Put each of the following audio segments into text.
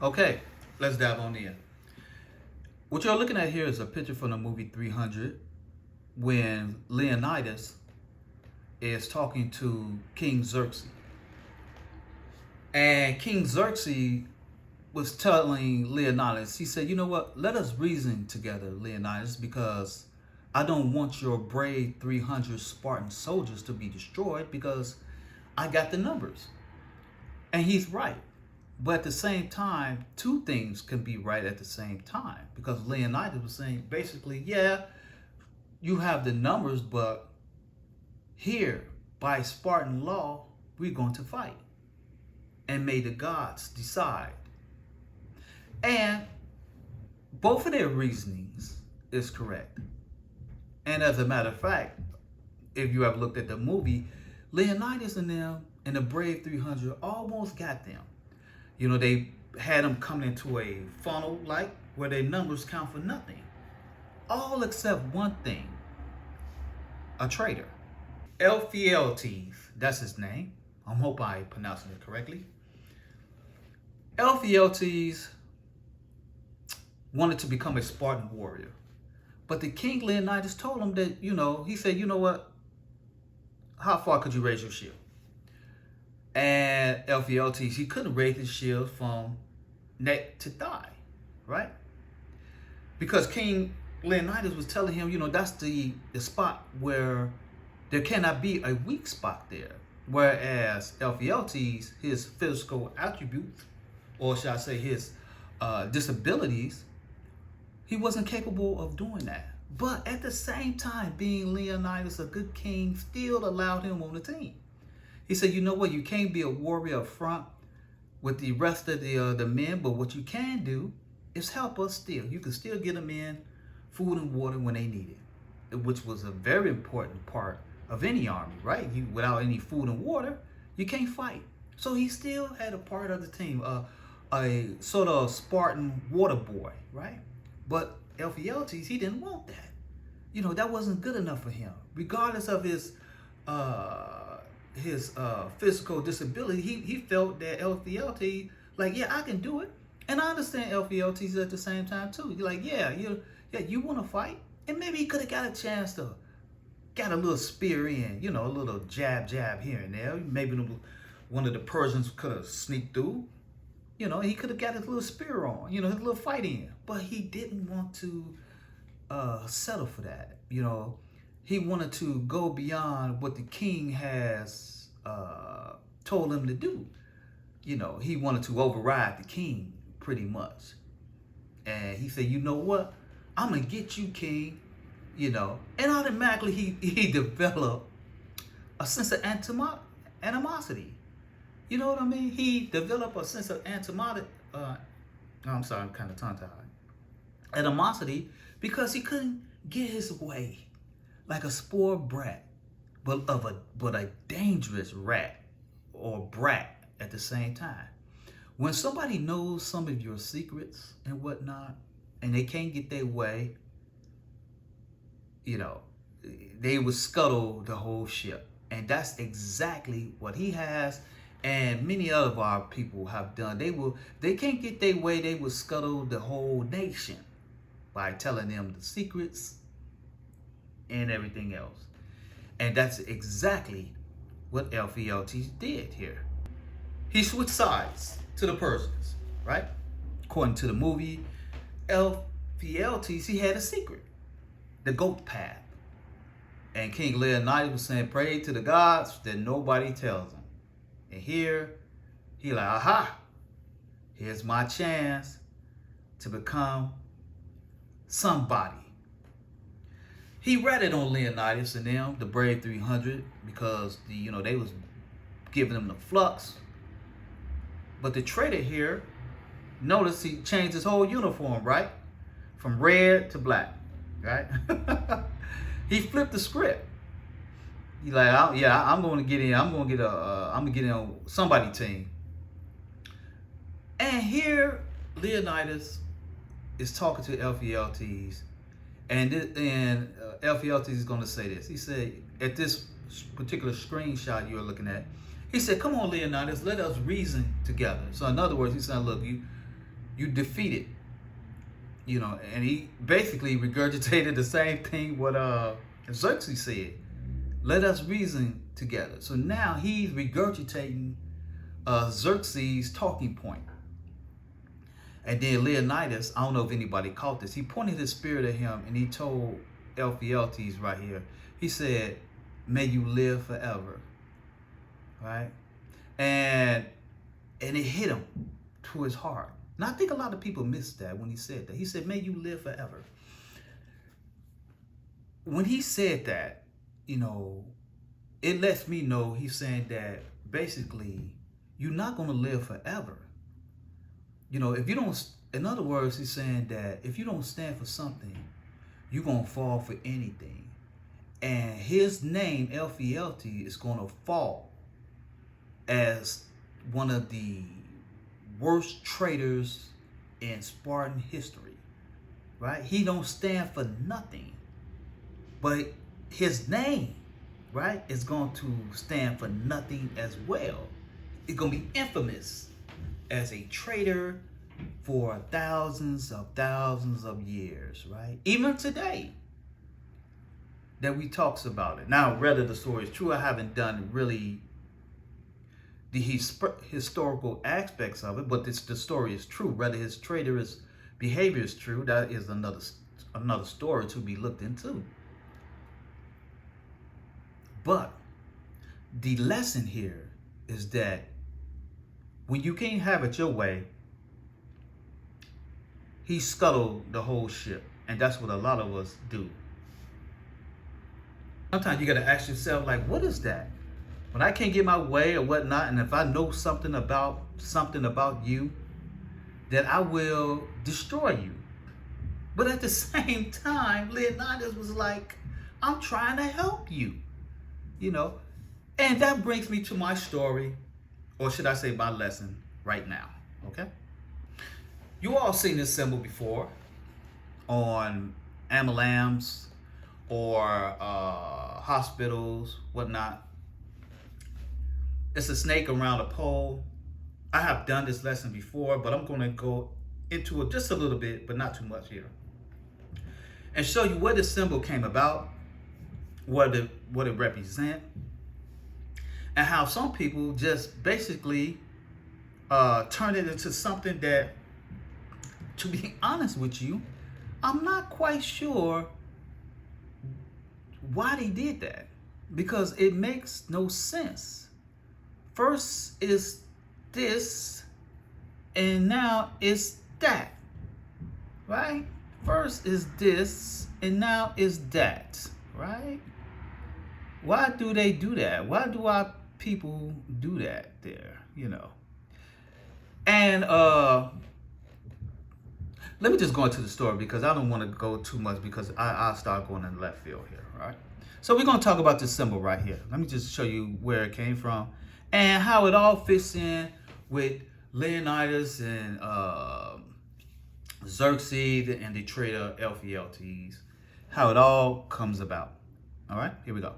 Okay, let's dive on in. What you're looking at here is a picture from the movie 300 when Leonidas is talking to King Xerxes. And King Xerxes was telling Leonidas, he said, you know what, let us reason together, Leonidas, because I don't want your brave 300 Spartan soldiers to be destroyed because I got the numbers. And he's right. But at the same time, two things can be right at the same time because Leonidas was saying basically, yeah, you have the numbers, but here by Spartan law, we're going to fight. And may the gods decide. And both of their reasonings is correct. And as a matter of fact, if you have looked at the movie, Leonidas and them and the Brave 300 almost got them. You know, they had them coming into a funnel like where their numbers count for nothing. All except one thing, a traitor. Ephialtes, that's his name. I hope I pronouncing it correctly. Ephialtes wanted to become a Spartan warrior. But the king Leonidas told him that, he said, you know what? How far could you raise your shield? And Ephialtes, he couldn't raise his shield from neck to thigh, right? Because King Leonidas was telling him, that's the spot where there cannot be a weak spot there. Whereas Ephialtes, his physical attributes, or should I say his disabilities, he wasn't capable of doing that. But at the same time, being Leonidas a good king still allowed him on the team. He said, you know what, you can't be a warrior up front with the rest of the men, but what you can do is help us still. You can still get them in food and water when they need it, which was a very important part of any army, right? Without any food and water, you can't fight. So he still had a part of the team, a sort of Spartan water boy, right? But Ephialtes, he didn't want that. That wasn't good enough for him. Regardless of his physical disability, he felt that Ephialtes, like, yeah, I can do it. And I understand Ephialtes at the same time too. You're like, you want to fight? And maybe he could have got a chance to got a little spear in, a little jab here and there. Maybe one of the Persians could have sneaked through. He could have got his little spear on, his little fight in. But he didn't want to settle for that. He wanted to go beyond what the king has told him to do. He wanted to override the king pretty much. And he said, you know what? I'm going to get you, king. And automatically he developed a sense of animosity. You know what I mean? He developed a sense of animosity. I'm sorry, I'm kind of tongue-tied. Animosity because he couldn't get his way, like a spoiled brat, but a dangerous rat or brat at the same time. When somebody knows some of your secrets and whatnot, and they can't get their way, they would scuttle the whole ship. And that's exactly what he has, and many of our people have done. They can't get their way, they will scuttle the whole nation by telling them the secrets and everything else. And that's exactly what Ephialtes did here. He switched sides to the Persians, right? According to the movie, Ephialtes, he had a secret, the goat path. And King Leonidas was saying, pray to the gods that nobody tells him. And here, he like, aha, here's my chance to become somebody. He ratted on Leonidas and them, the Brave 300, because they was giving him the flux. But the traitor here, notice he changed his whole uniform, right? From red to black, right? He flipped the script. He like, I'm going to get in. I'm going to get in on somebody team. And here, Leonidas is talking to Ephialtes, and Ephialtes is going to say this. He said, at this particular screenshot you're looking at, he said, "Come on, Leonidas, let us reason together." So in other words, he said, "Look, you defeated. You know, and he basically regurgitated the same thing what Xerxes said. Let us reason together. So now he's regurgitating Xerxes' talking point. And then Leonidas, I don't know if anybody caught this, he pointed his spear at him and he told Ephialtes right here, he said, may you live forever. Right? And it hit him to his heart. And I think a lot of people missed that when he said that. He said, may you live forever. When he said that, you know, it lets me know he's saying that basically you're not going to live forever. You know, if you don't, in other words, he's saying that if you don't stand for something, you're going to fall for anything. And his name, Ephialtes, is going to fall as one of the worst traitors in Spartan history, right? He don't stand for nothing, but his name, right, is going to stand for nothing as well. It's going to be infamous as a traitor for thousands of years, right? Even today that we talks about it. Now, whether the story is true, I haven't done really the historical aspects of it, but the story is true. Whether his traitorous behavior is true, that is another story to be looked into. But the lesson here is that when you can't have it your way, he scuttled the whole ship. And that's what a lot of us do. Sometimes you got to ask yourself, like, what is that? When I can't get my way or whatnot, and if I know something about you, that I will destroy you. But at the same time, Leonidas was like, I'm trying to help you. You know, and that brings me to my story, or should I say my lesson right now, okay? You all seen this symbol before on ambulance or hospitals, whatnot. It's a snake around a pole. I have done this lesson before, but I'm going to go into it just a little bit, but not too much here, and show you where the symbol came about, what it represents, and how some people just basically turn it into something that, to be honest with you, I'm not quite sure why they did that, because it makes no sense. First is this, and now it's that, right? First is this, and now is that, right? Why do they do that? Why do our people do that there, you know? And let me just go into the story, because I don't want to go too much, because I'll start going in left field here, right? So we're going to talk about this symbol right here. Let me just show you where it came from and how it all fits in with Leonidas and Xerxes and the traitor Ephialtes, how it all comes about. All right, here we go.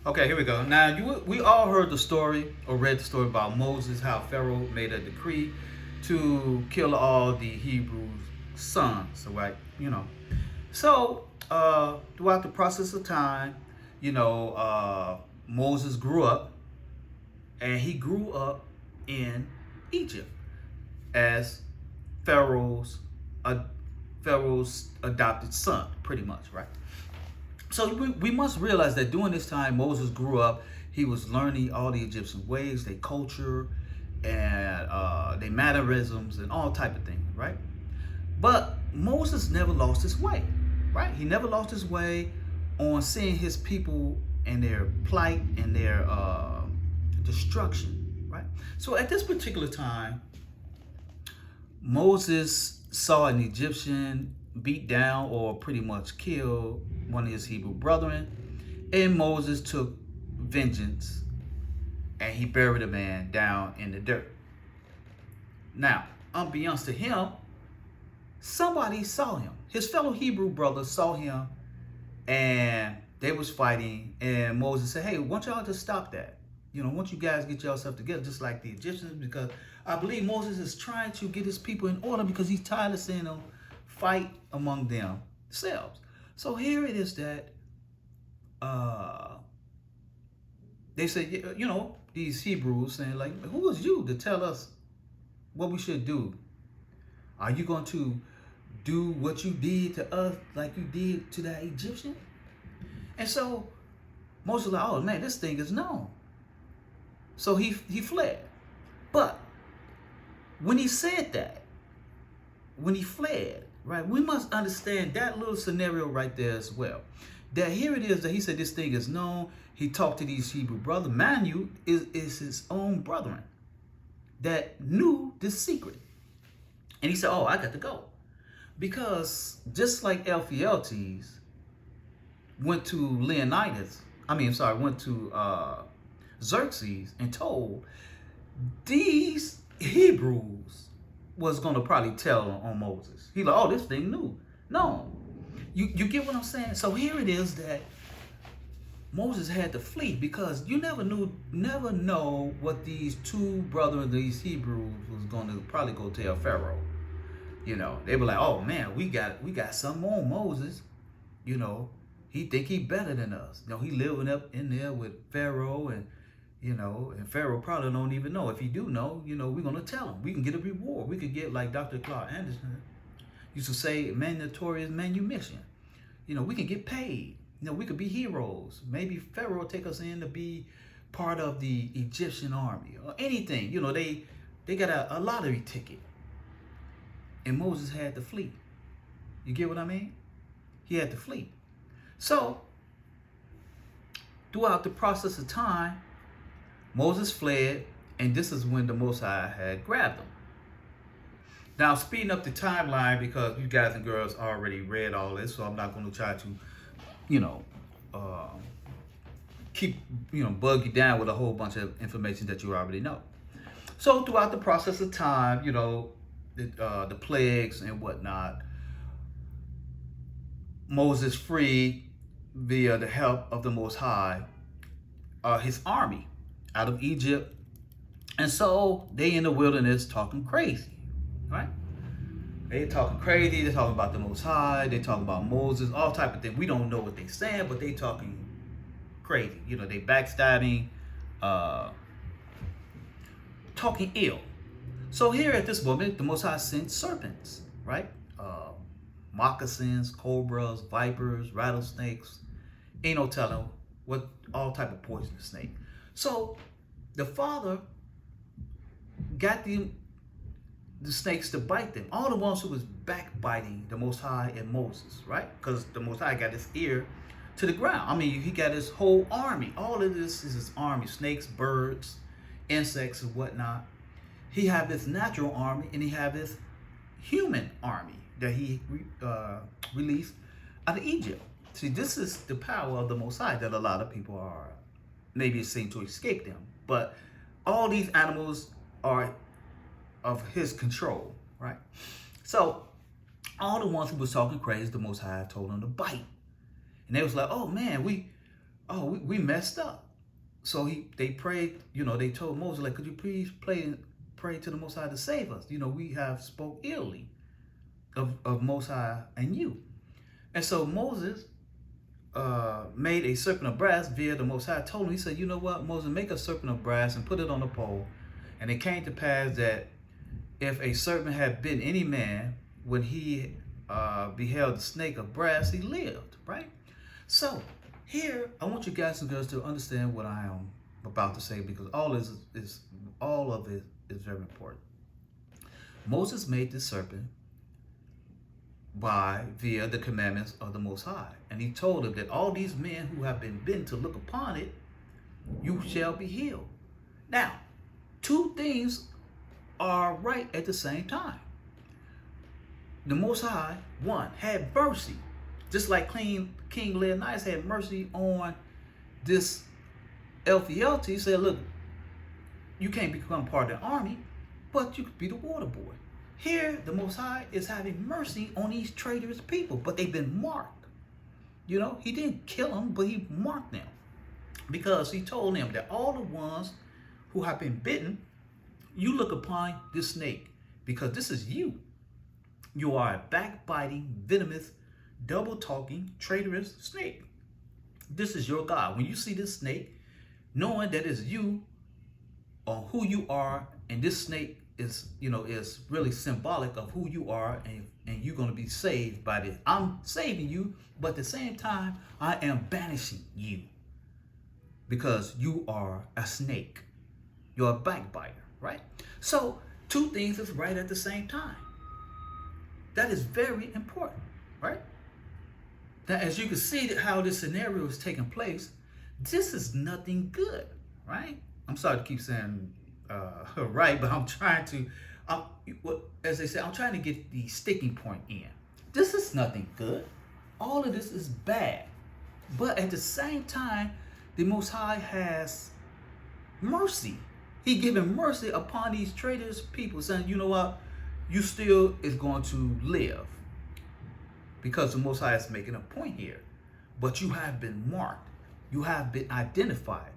Okay, here we go. Now, we all heard the story or read the story about Moses, how Pharaoh made a decree to kill all the Hebrew sons, right? You know, so throughout the process of time, you know, Moses grew up, and he grew up in Egypt as Pharaoh's adopted son, pretty much, right? So we must realize that during this time, Moses grew up. He was learning all the Egyptian ways, their culture, and their mannerisms, and all type of things, right? But Moses never lost his way, right? He never lost his way on seeing his people and their plight and their destruction, right? So at this particular time, Moses saw an Egyptian beat down or pretty much kill one of his Hebrew brethren, and Moses took vengeance and he buried the man down in the dirt. Now, unbeknownst to him, somebody saw him. His fellow Hebrew brothers saw him, and they was fighting, and Moses said, hey, why don't y'all just stop that? You know, once you guys get yourself together, just like the Egyptians, because I believe Moses is trying to get his people in order because he's tired of seeing them fight among themselves. So here it is that they say, you know, these Hebrews saying like, who is you to tell us what we should do? Are you going to do what you did to us like you did to that Egyptian? And so Moses was like, oh man, this thing is known. So he fled. But when he said that, when he fled, right, we must understand that little scenario right there as well. That here it is that he said this thing is known. He talked to these Hebrew brothers. Mind you, is his own brethren that knew this secret. And he said, oh, I got to go. Because just like Ephialtes went to went to Xerxes and told these Hebrews was going to probably tell on Moses. He like, oh, this thing new. No, you get what I'm saying? So here it is that Moses had to flee because you never know what these two brothers, these Hebrews, was going to probably go tell Pharaoh. You know, they were like, oh man, we got something on Moses. You know, he think he better than us. You know, he living up in there with Pharaoh, and you know, and Pharaoh probably don't even know. If he do know, you know, we're gonna tell him. We can get a reward. We could get, like Dr. Clark Anderson used to say, mandatory manumission. You know, we can get paid. You know, we could be heroes. Maybe Pharaoh take us in to be part of the Egyptian army or anything. You know, they got a lottery ticket. And Moses had to flee. You get what I mean? He had to flee. So, throughout the process of time, Moses fled, and this is when the Most High had grabbed him. Now, speeding up the timeline, because you guys and girls already read all this, so I'm not going to try to, you know, bug you down with a whole bunch of information that you already know. So, throughout the process of time, you know, the plagues and whatnot, Moses freed via the help of the Most High his army out of Egypt. And so they in the wilderness talking crazy, right? They talking crazy. They're talking about the Most High. They talking about Moses, all type of things. We don't know what they saying, but they talking crazy. You know, they backstabbing, talking ill. So here at this moment, the Most High sent serpents, right? Moccasins, cobras, vipers, rattlesnakes. Ain't no telling what all type of poisonous snake. So the Father got the snakes to bite them. All the ones who was backbiting the Most High and Moses, right? Because the Most High got his ear to the ground. I mean, he got his whole army. All of this is his army: snakes, birds, insects, and whatnot. He have this natural army, and he have this human army that he released out of Egypt. See, this is the power of the Most High that a lot of people are maybe seem to escape them. But all these animals are of his control, right? So all the ones who was talking crazy, the Most High told them to bite. And they was like, oh man, we messed up. So they prayed, you know, they told Moses, like, could you please pray to the Most High to save us? You know, we have spoke illy of Most High and you. And so Moses made a serpent of brass via the Most High. Told him, he said, you know what, Moses, make a serpent of brass and put it on a pole. And it came to pass that if a serpent had bitten any man, when he beheld the snake of brass, he lived, right? So here, I want you guys and girls to understand what I am about to say, because all of it is very important. Moses made this serpent via the commandments of the Most High. And he told him that all these men who have been bitten to look upon it, you shall be healed. Now, two things are right at the same time. The Most High, one, had mercy. Just like King Leonidas had mercy on this Ephialtes. He said, look, you can't become part of the army, but you could be the water boy. Here, the Most High is having mercy on these traitorous people, but they've been marked. You know, he didn't kill them, but he marked them. because he told them that all the ones who have been bitten, you look upon this snake, because this is you. You are a backbiting, venomous, double-talking, traitorous snake. This is your God. When you see this snake, knowing that it's you or who you are, and this snake is, is really symbolic of who you are, and you're going to be saved by this. I'm saving you, but at the same time, I am banishing you because you are a snake. You're a backbiter, right? So two things is right at the same time. That is very important, right? Now, as you can see how this scenario is taking place, this is nothing good, right? I'm sorry to keep saying right, but I'm trying to, as they say, I'm trying to get the sticking point in. This is nothing good. All of this is bad. But at the same time, the Most High has mercy. He given mercy upon these traitors people, saying, you know what? You still is going to live, because the Most High is making a point here. But you have been marked. You have been identified.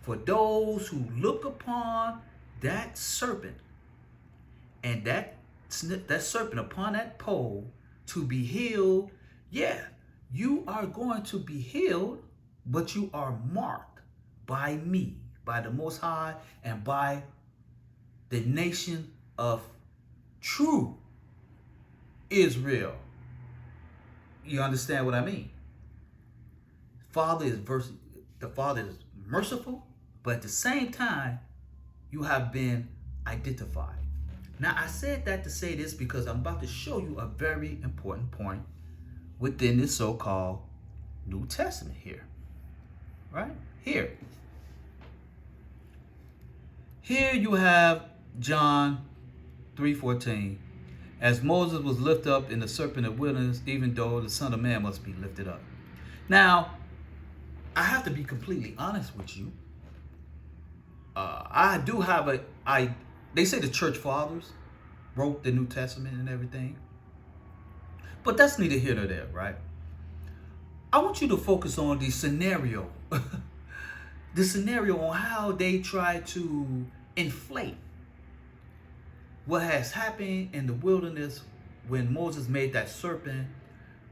For those who look upon that serpent, and that serpent upon that pole to be healed, yeah, you are going to be healed, but you are marked by me, by the Most High, and by the nation of true Israel. You understand what I mean? The Father is merciful, but at the same time, you have been identified. Now, I said that to say this because I'm about to show you a very important point within this so-called New Testament here. Right? Here you have John 3:14. As Moses was lifted up in the serpent of wilderness, even though the Son of Man must be lifted up. Now, I have to be completely honest with you. I do have they say the church fathers wrote the New Testament and everything. But that's neither here nor there, right? I want you to focus on the scenario. The scenario on how they try to inflate what has happened in the wilderness when Moses made that serpent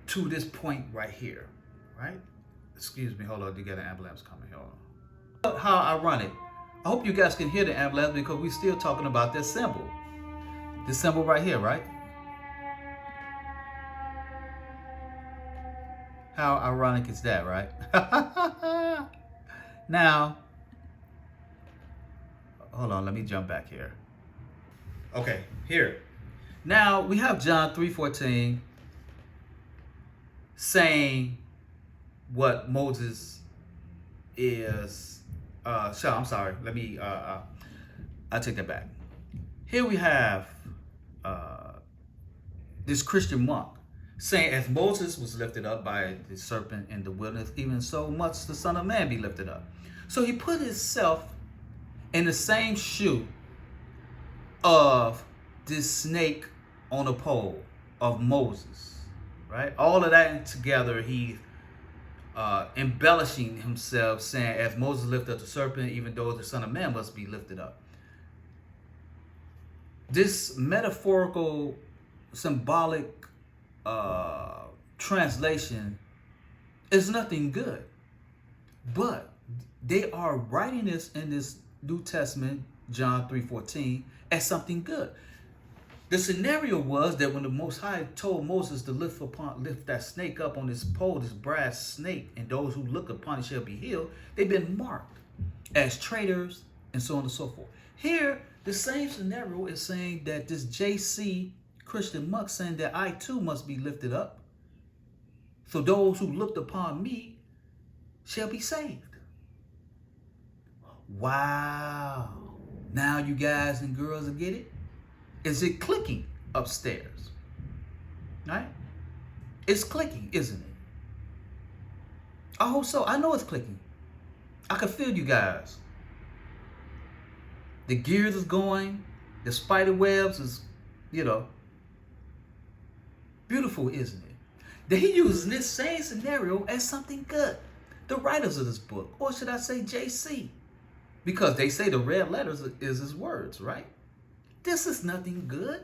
to this point right here, right? Excuse me, hold on, you got an ambulance coming, hold on. How ironic. I hope you guys can hear the ambulance because we're still talking about this symbol. This symbol right here, right? How ironic is that, right? Now, hold on, let me jump back here. Okay, here. Now, we have John 3:14 saying what Moses is, I'm sorry, let me, I take that back. Here we have this Christian monk saying, as Moses was lifted up by the serpent in the wilderness, even so much the Son of Man be lifted up. So he put himself in the same shoe of this snake on a pole of Moses, right? All of that together, he embellishing himself, saying, as Moses lifted up the serpent, even though the Son of Man must be lifted up. This metaphorical, symbolic translation is nothing good. But they are writing this in this New Testament, John 3:14, as something good. The scenario was that when the Most High told Moses to lift that snake up on this pole, this brass snake, and those who look upon it shall be healed, they've been marked as traitors and so on and so forth. Here, the same scenario is saying that this JC Christian monk saying that I too must be lifted up. So those who looked upon me shall be saved. Wow. Now you guys and girls will get it? Is it clicking upstairs? Right? It's clicking, isn't it? I hope so. I know it's clicking. I can feel you guys. The gears is going. The spider webs is, beautiful, isn't it? That he uses this same scenario as something good. the writers of this book, or should I say JC? Because they say the red letters is his words, right? This is nothing good.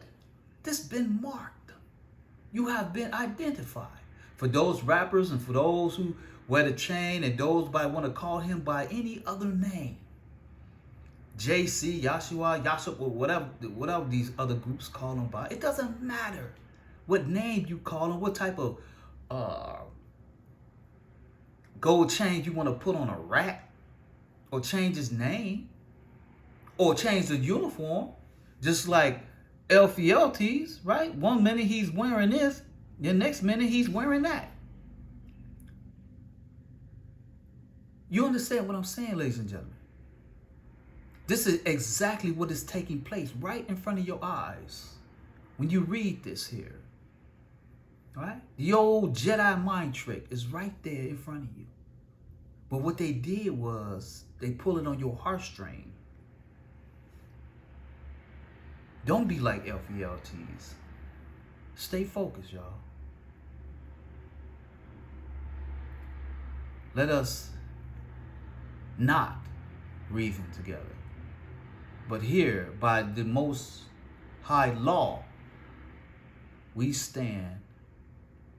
This been marked. You have been identified. For those rappers and for those who wear the chain and those who want to call him by any other name, JC, Yashua, Yashua, or whatever these other groups call him by, it doesn't matter what name you call him, what type of gold chain you want to put on a rat, or change his name, or change the uniform, just like LFLTs, right? One minute he's wearing this, the next minute he's wearing that. You understand what I'm saying, ladies and gentlemen? This is exactly what is taking place right in front of your eyes when you read this here. Right? The old Jedi mind trick is right there in front of you. But what they did was they pull it on your heartstring. Don't be like LFLTs. Stay focused, y'all. Let us not reason together, but here, by the most high law, we stand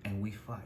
and we fight.